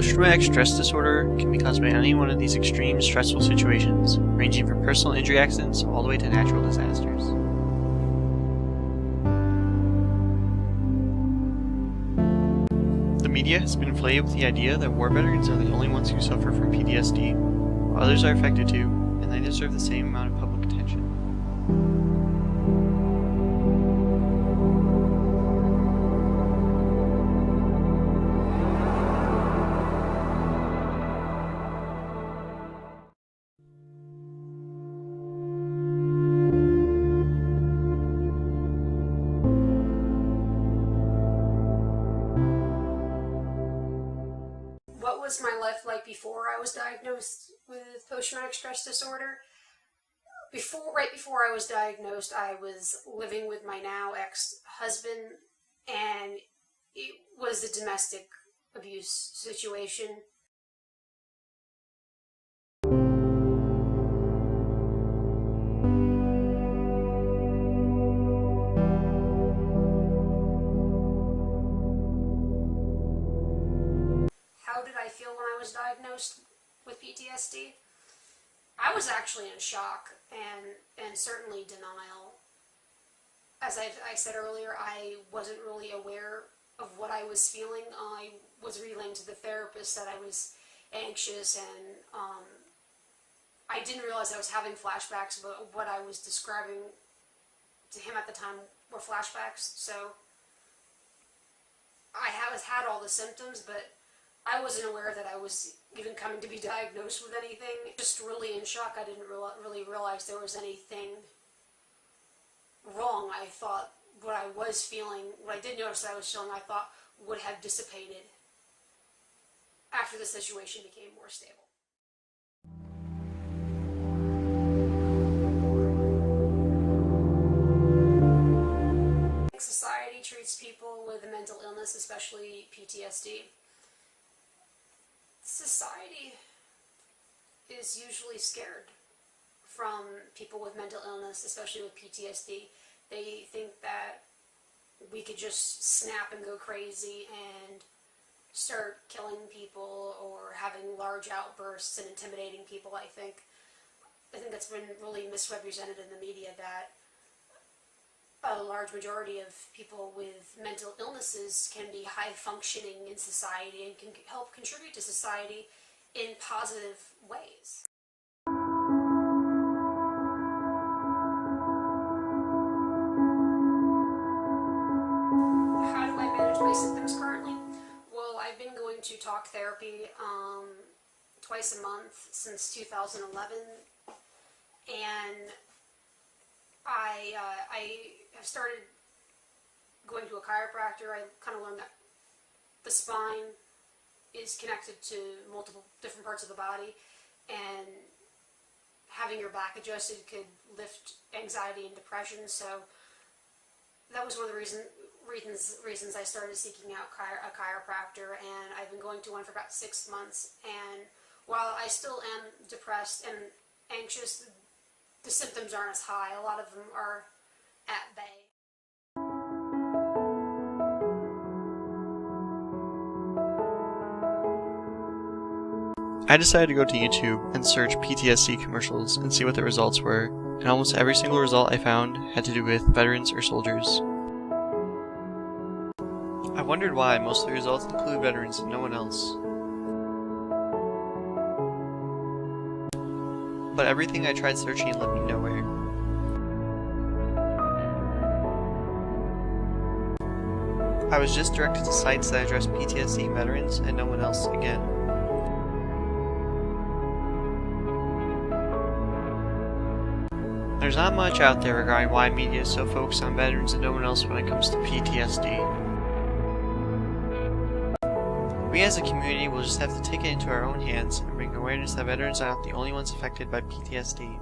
Post-traumatic stress disorder can be caused by any one of these extreme stressful situations, ranging from personal injury accidents all the way to natural disasters. The media has been inflated with the idea that war veterans are the only ones who suffer from PTSD, while others are affected too, and they deserve the same amount of public attention. What was my life like before I was diagnosed with post-traumatic stress disorder? Right before I was diagnosed, I was living with my now ex-husband, and it was a domestic abuse situation. How did I feel when I was diagnosed with PTSD? I was actually in shock and certainly denial. As I said earlier, I wasn't really aware of what I was feeling. I was relaying to the therapist that I was anxious, and I didn't realize I was having flashbacks, but what I was describing to him at the time were flashbacks. So I had all the symptoms, but I wasn't aware that I was even coming to be diagnosed with anything. Just really in shock. I didn't really realize there was anything wrong. I thought what I was feeling, what I did notice that I was feeling, I thought would have dissipated after the situation became more stable. Society treats people with a mental illness, especially PTSD. Society is usually scared from people with mental illness, especially with PTSD. They think that we could just snap and go crazy and start killing people or having large outbursts and intimidating people. I think that's been really misrepresented in the media, that a large majority of people with mental illnesses can be high functioning in society and can help contribute to society in positive ways. How do I manage my symptoms currently? Well, I've been going to talk therapy twice a month since 2011, and I have started going to a chiropractor. I kind of learned that the spine is connected to multiple different parts of the body, and having your back adjusted could lift anxiety and depression. So that was one of the reasons I started seeking out a chiropractor, and I've been going to one for about 6 months. And while I still am depressed and anxious, the symptoms aren't as high. A lot of them are at bay. I decided to go to YouTube and search PTSD commercials and see what the results were, and almost every single result I found had to do with veterans or soldiers. I wondered why most of the results include veterans and no one else. But everything I tried searching led me nowhere. I was just directed to sites that address PTSD and veterans and no one else again. There's not much out there regarding why media is so focused on veterans and no one else when it comes to PTSD. We as a community will just have to take it into our own hands and bring awareness that veterans are not the only ones affected by PTSD.